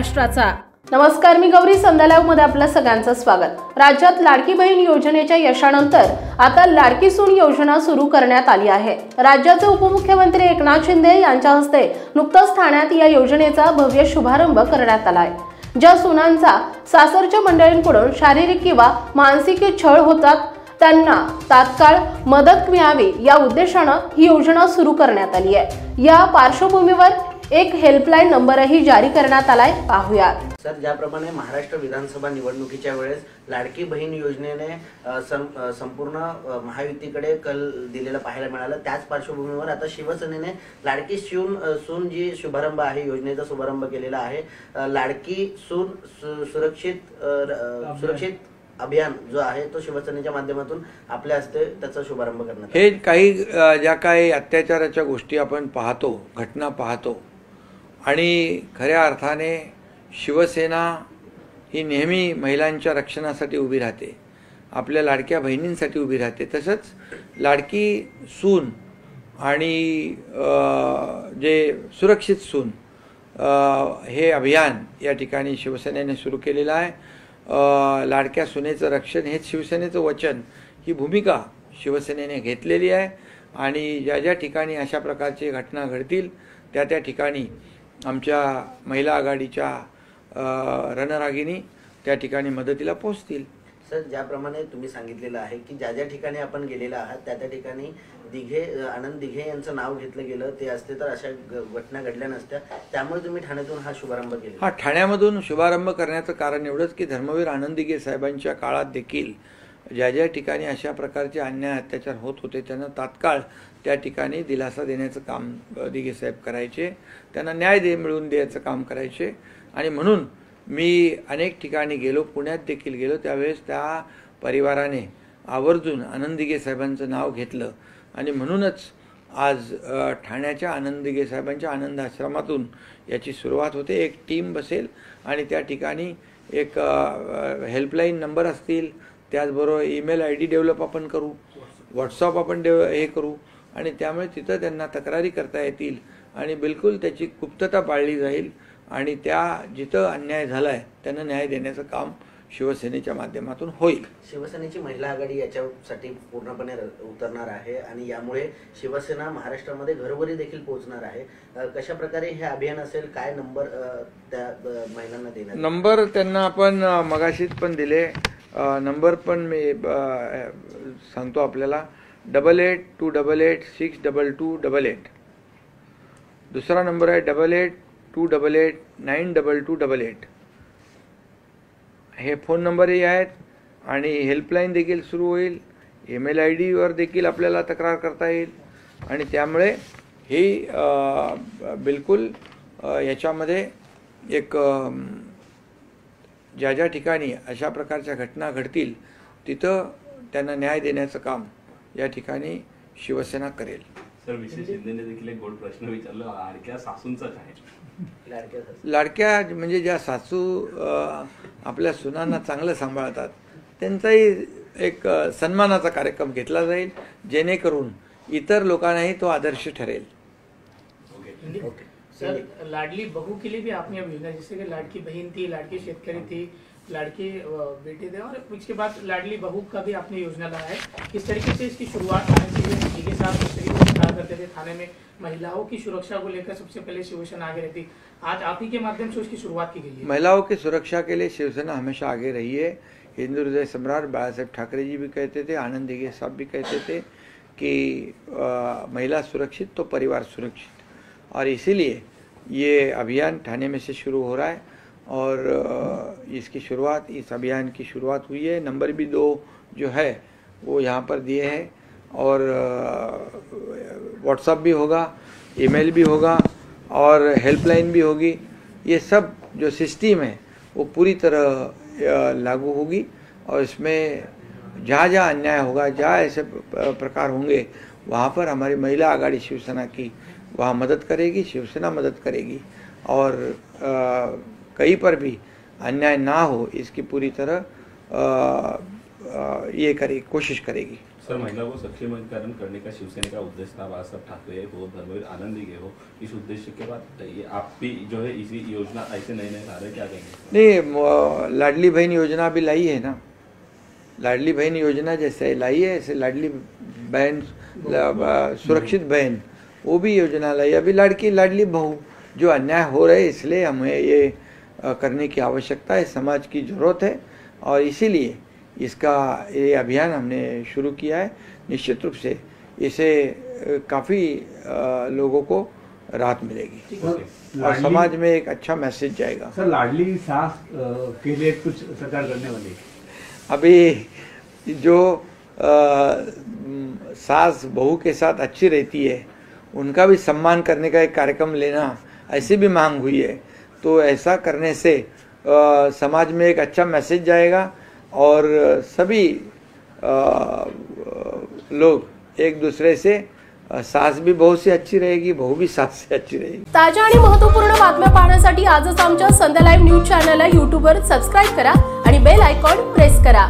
महाराष्ट्राचा। नमस्कार, मी गौरी संध्या मध्ये आपलं सगळ्यांचं स्वागत। राज्यात लाडकी बहीण योजनेच्या यशानंतर आता लाडकी सून योजना सुरू करण्यात आली आहे। राज्याचे उपमुख्यमंत्री एकनाथ शिंदे यांच्या हस्ते नुकताच ठाण्यात या योजनेचा भव्य शुभारंभ करण्यात आला आहे। ज्या सुनांचा सासरच्या मंडळींकडून शारीरिक किंवा मानसिक छळ होतात त्यांना तात्काळ मदत मिळावी या उद्देशाने ही योजना सुरू करण्यात आली आहे। या पार्श्वभूमीवर एक हेल्पलाईन नंबरही जारी करण्यात आलाय, पाहूया। सर, ज्याप्रमाणे महाराष्ट्र विधानसभा निवडणुकीच्या वेळेस लाडकी बहीण योजनेने संपूर्ण महायुतीकडे कल दिलेला पाहायला मिळाला, त्याच पार्श्वभूमीवर आता शिवसेनेने लाडकी सून जी शुभारंभ आहे योजनेचा शुभारंभ केलेला आहे। लाडकी सून सुरक्षित अभियान जो आहे तो शिवसेनेच्या माध्यमातून आपल्या हस्ते त्याचा शुभारंभ करण्यात हे काही ज्या काही अत्याचाराच्या गोष्टी आपण पाहतो, घटना पाहतो आणि खऱ्या अर्थाने शिवसेना ही नेहमी महिलांच्या रक्षणासाठी उभी राहते, आपल्या लाडक्या बहिणींसाठी उभी राहते। तसंच लाडकी सून आणि जे सुरक्षित सून हे अभियान या ठिकाणी शिवसेनेने सुरू केलेलं आहे। लाडक्या सुनेचं रक्षण हेच शिवसेनेचं वचन, ही भूमिका शिवसेनेने घेतलेली आहे आणि ज्या ज्या ठिकाणी अशा प्रकारची घटना घडतील त्या ठिकाणी आमच्या महिला आघाडीच्या रणरागिणी त्या ठिकाणी मदतीला पोहोचतील। सर, ज्याप्रमाणे तुम्ही सांगितलेलं आहे की ज्या ज्या ठिकाणी आपण गेलेला आहात त्या ठिकाणी आनंद दिघे यांचं नाव घेतलं गेलं, ते असते तर अशा घटना घडल्या नसत्या, त्यामुळे तुम्ही ठाण्यातून हा शुभारंभ केला। ठाण्यामधून शुभारंभ करण्याचं कारण एवढंच की धर्मवीर आनंद दिघे साहेबांच्या काळात देखील ज्या ज्या ठिकाणी अशा प्रकारचे अन्याय अत्याचार होत होते त्यांना तात्काळ त्या ठिकाणी दिलासा देण्याचं काम दिघे साहेब करायचे, त्यांना न्याय मिळवून द्यायचं काम करायचे। आणि म्हणून मी अनेक ठिकाणी गेलो, पुण्यात देखील गेलो, त्यावेळेस त्या परिवाराने आवर्जून आनंद दिघे साहेबांचं नाव घेतलं आणि म्हणूनच आज ठाण्याच्या आनंद दिघे साहेबांच्या आनंद आश्रमातून याची सुरुवात होते। एक टीम बसेल आणि त्या ठिकाणी एक हेल्पलाईन नंबर असतील, त्याचबरोबर ईमेल ID डेव्हलप आपण करू, व्हॉट्सअप आपण हे करू आणि त्यामुळे तिथं त्यांना तक्रारी करता येतील आणि बिलकुल त्याची गुप्तता पाळली जाईल आणि त्या जिथं अन्याय झालाय त्यांना न्याय देण्याचं काम शिवसेनेच्या माध्यमातून होईल। शिवसेनेची महिला आघाडी याच्यासाठी पूर्णपणे उतरणार आहे आणि यामुळे शिवसेना महाराष्ट्रामध्ये घरोघरी देखील पोहोचणार आहे। कशा प्रकारे हे अभियान असेल, काय नंबर त्या महिलांना देणार? नंबर त्यांना आपण मगाशीच पण दिले, नंबर पण मी सांगतो आपल्याला, 8828862288। दुसरा नंबर आहे 8828892288। हे फोन नंबरही आहेत आणि हेल्पलाईन देखील सुरू होईल। ईमेल ID वर देखील आपल्याला तक्रार करता येईल आणि त्यामुळे ही बिलकुल याच्यामध्ये एक ज्या ज्या ठिकाणी अशा प्रकारच्या घटना घडतील तिथं त्यांना न्याय देण्याचं काम या ठिकाणी शिवसेना करेल। सर, विशेष शिंदेने देखील एक गोड प्रश्न विचारला, लाडक्या सासूंचा काय? लाडक्या म्हणजे ज्या सासू आपल्या सुनांना चांगलं सांभाळतात त्यांचाही एक सन्मानाचा कार्यक्रम घेतला जाईल, जेणेकरून इतर लोकांनाही तो आदर्श ठरेल। ओके सर, लाडली बहू के लिए भी आपने अब योजना, जैसे कि लाडकी बहन थी, लाडकी शेतकरी थी, लाडकी बेटे थे और उसके बाद लाडली बहू का भी आपने योजना लाया है। किस तरीके से इसकी शुरुआत के साथ जिस तरीके से कार्य करते थे थाने में, महिलाओं की सुरक्षा को लेकर सबसे पहले शिवसेना आगे रहती, आज आप ही के माध्यम से उसकी शुरुआत की गई है। महिलाओं की सुरक्षा के लिए शिवसेना हमेशा आगे रही है। हिंदू हृदय सम्राट बाला साहेब ठाकरे जी भी कहते थे, आनंद दिघे साहब भी कहते थे कि महिला सुरक्षित तो परिवार सुरक्षित, और इसीलिए ये अभियान ठाणे में से शुरू हो रहा है और इसकी शुरुआत, इस अभियान की शुरुआत हुई है। नंबर भी 2 जो है वो यहाँ पर दिए हैं और व्हाट्सएप भी होगा, ईमेल भी होगा और हेल्पलाइन भी होगी। ये सब जो सिस्टम है वो पूरी तरह लागू होगी और इसमें जहाँ जहाँ अन्याय होगा, जहाँ ऐसे प्रकार होंगे, वहाँ पर हमारी महिला आघाड़ी शिवसेना की वहाँ मदद करेगी, शिवसेना मदद करेगी और कहीं पर भी अन्याय ना हो इसकी पूरी तरह ये करेगी, कोशिश करेगी। सर, महिला को सक्षमीकरण करने का शिवसेना का उद्देश्य था। बाला साहब ठाकरे हो, धर्मवीर आनंदी हो, इस उद्देश्य के बाद ये आप भी जो है इसी योजना ऐसे नए ला रहे, क्या कहेंगे? नहीं, लाडली बहन योजना भी लाई है ना। लाडली बहन योजना जैसे लाई है, ऐसे लाडली बहन सुरक्षित बहन वो भी योजना लाई। अभी लाडली बहू जो अन्याय हो रहे, इसलिए हमें ये करने की आवश्यकता है, समाज की ज़रूरत है, और इसीलिए इसका ये अभियान हमने शुरू किया है। निश्चित रूप से इससे काफ़ी लोगों को राहत मिलेगी और समाज में एक अच्छा मैसेज जाएगा। सर, लाडली सास के लिए कुछ सरकार करने वाली? अभी जो सास बहू के साथ अच्छी रहती है उनका भी सम्मान करने का एक कार्यक्रम लेना, ऐसी भी मांग हुई है। तो ऐसा करने से समाज में एक अच्छा मैसेज जाएगा और सभी लोग एक दूसरे से, सास भी बहू से अच्छी रहेगी, बहू भी सास से अच्छी रहेगी। ताज्या आणि महत्त्वपूर्ण बातम्या पाहण्यासाठी आजच आमच्या संध्या लाईव्ह न्यूज चॅनलला यूट्यूबवर सबस्क्राईब करा आणि बेल आयकॉन प्रेस करा।